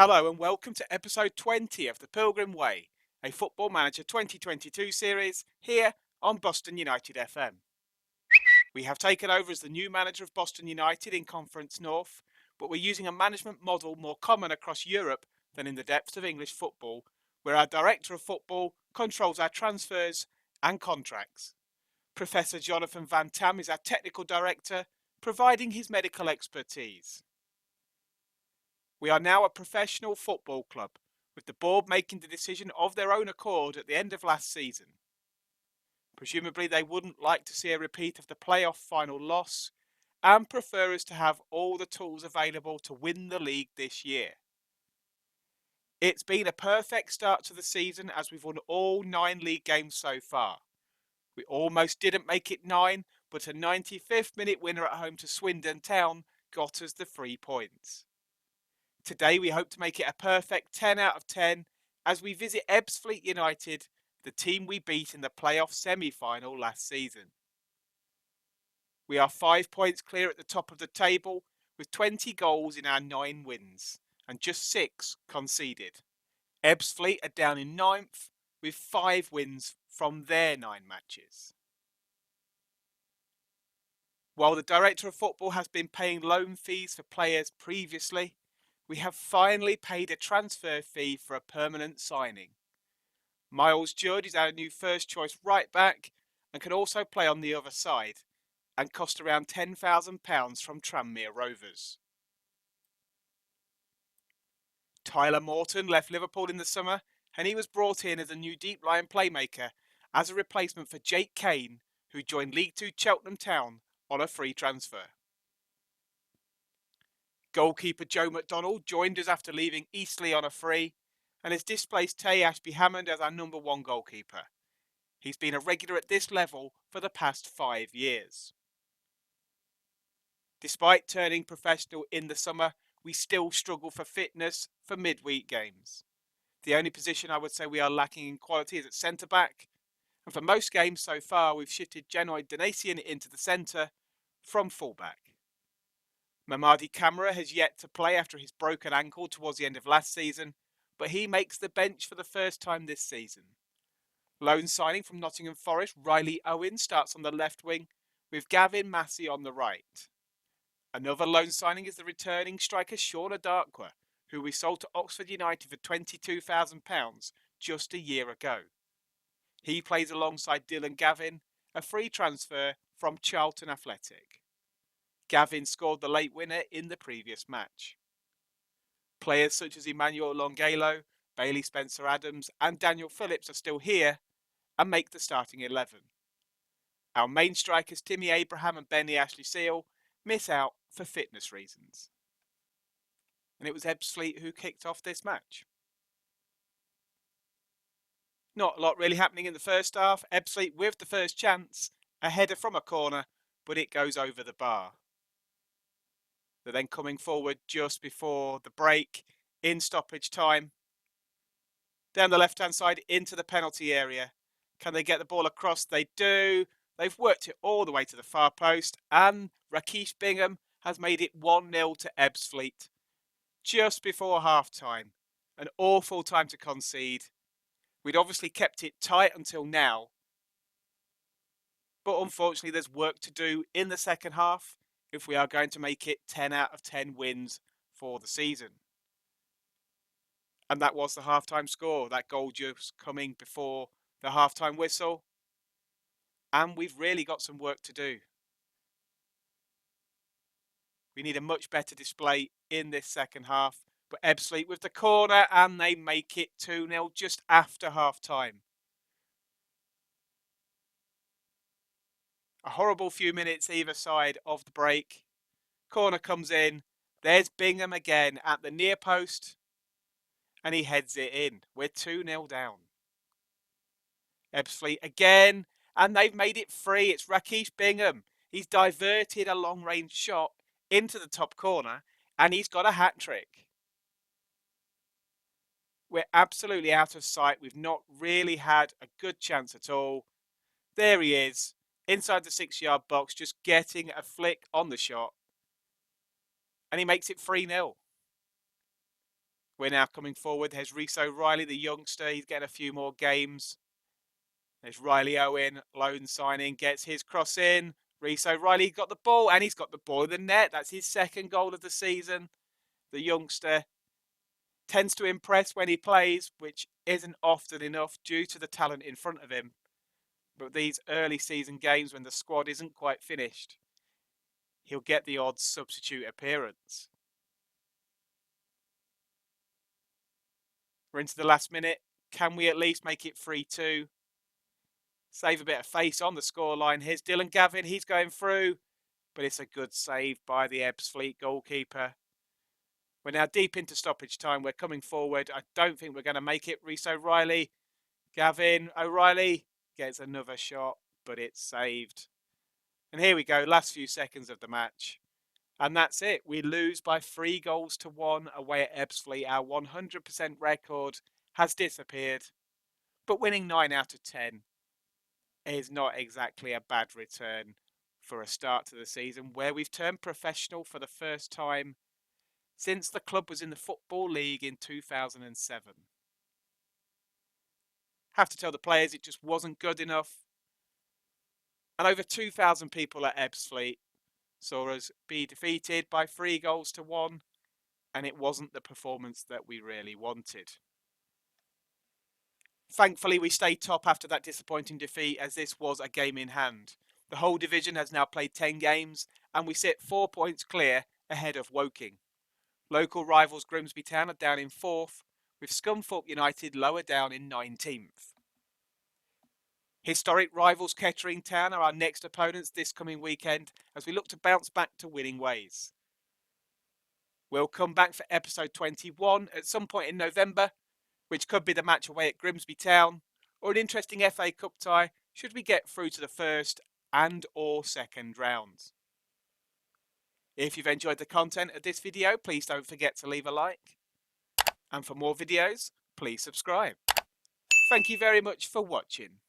Hello and welcome to episode 20 of the Pilgrim Way, a Football Manager 2022 series here on Boston United FM. We have taken over as the new manager of Boston United in Conference North, but we're using a management model more common across Europe than in the depths of English football, where our director of football controls our transfers and contracts. Professor Jonathan Van-Tam is our technical director, providing his medical expertise. We are now a professional football club, with the board making the decision of their own accord at the end of last season. Presumably they wouldn't like to see a repeat of the playoff final loss and prefer us to have all the tools available to win the league this year. It's been a perfect start to the season as we've won all 9 league games so far. We almost didn't make it 9, but a 95th minute winner at home to Swindon Town got us the 3 points. Today we hope to make it a perfect 10 out of 10 as we visit Ebbsfleet United, the team we beat in the playoff semi-final last season. We are 5 points clear at the top of the table with 20 goals in our 9 wins and just 6 conceded. Ebbsfleet are down in 9th with 5 wins from their 9 matches. While the director of football has been paying loan fees for players previously, we have finally paid a transfer fee for a permanent signing. Miles Judd is our new first choice right back and can also play on the other side and cost around £10,000 from Tranmere Rovers. Tyler Morton left Liverpool in the summer and he was brought in as a new deep line playmaker as a replacement for Jake Kane, who joined League Two Cheltenham Town on a free transfer. Goalkeeper Joe McDonald joined us after leaving Eastleigh on a free and has displaced Tay Ashby-Hammond as our number 1 goalkeeper. He's been a regular at this level for the past 5 years. Despite turning professional in the summer, we still struggle for fitness for midweek games. The only position I would say we are lacking in quality is at centre-back, and for most games so far we've shifted Genoid Donatian into the centre from full-back. Mamadi Camara has yet to play after his broken ankle towards the end of last season, but he makes the bench for the first time this season. Loan signing from Nottingham Forest, Riley Owen starts on the left wing, with Gavin Massey on the right. Another loan signing is the returning striker Shauna Darkwa, who we sold to Oxford United for £22,000 just a year ago. He plays alongside Dylan Gavin, a free transfer from Charlton Athletic. Gavin scored the late winner in the previous match. Players such as Emmanuel Longelo, Bailey Spencer-Adams and Daniel Phillips are still here and make the starting 11. Our main strikers Timmy Abraham and Benny Ashley-Seal miss out for fitness reasons. And it was Ebbsfleet who kicked off this match. Not a lot really happening in the first half. Ebbsfleet with the first chance, a header from a corner, but it goes over the bar. They're then coming forward just before the break in stoppage time. Down the left-hand side into the penalty area. Can they get the ball across? They do. They've worked it all the way to the far post and Rakesh Bingham has made it 1-0 to Ebbsfleet just before half-time. An awful time to concede. We'd obviously kept it tight until now. But unfortunately there's work to do in the second half if we are going to make it 10 out of 10 wins for the season. And that was the half-time score. That goal just coming before the half-time whistle. And we've really got some work to do. We need a much better display in this second half. But Ebbsfleet with the corner and they make it 2-0 just after half-time. A horrible few minutes either side of the break. Corner comes in. There's Bingham again at the near post. And he heads it in. We're 2-0 down. Ebbsfleet again. And they've made it free. It's Rakesh Bingham. He's diverted a long-range shot into the top corner. And he's got a hat-trick. We're absolutely out of sight. We've not really had a good chance at all. There he is. Inside the 6-yard box. Just getting a flick on the shot. And he makes it 3-0. We're now coming forward. There's Reece O'Reilly, the youngster. He's getting a few more games. There's Riley Owen, loan signing, gets his cross in. Reece O'Reilly got the ball, and he's got the ball in the net. That's his second goal of the season. The youngster tends to impress when he plays, which isn't often enough due to the talent in front of him. But these early season games when the squad isn't quite finished, he'll get the odd substitute appearance. We're into the last minute. Can we at least make it 3-2? Save a bit of face on the scoreline. Here's Dylan Gavin. He's going through, but it's a good save by the Ebbsfleet goalkeeper. We're now deep into stoppage time. We're coming forward. I don't think we're going to make it. Reece O'Reilly. Gavin O'Reilly gets another shot, but it's saved. And here we go. Last few seconds of the match. And that's it. We lose by 3-1 away at Ebbsfleet. Our 100% record has disappeared. But winning 9 out of 10 is not exactly a bad return for a start to the season where we've turned professional for the first time since the club was in the Football League in 2007. Have to tell the players it just wasn't good enough. And over 2,000 people at Ebbsfleet saw us be defeated by 3-1, and it wasn't the performance that we really wanted. Thankfully, we stayed top after that disappointing defeat, as this was a game in hand. The whole division has now played 10 games, and we sit 4 points clear ahead of Woking. Local rivals Grimsby Town are down in 4th, with Scunthorpe United lower down in 19th. Historic rivals Kettering Town are our next opponents this coming weekend as we look to bounce back to winning ways. We'll come back for episode 21 at some point in November, which could be the match away at Grimsby Town, or an interesting FA Cup tie should we get through to the first and or second rounds. If you've enjoyed the content of this video, please don't forget to leave a like. And for more videos, please subscribe. Thank you very much for watching.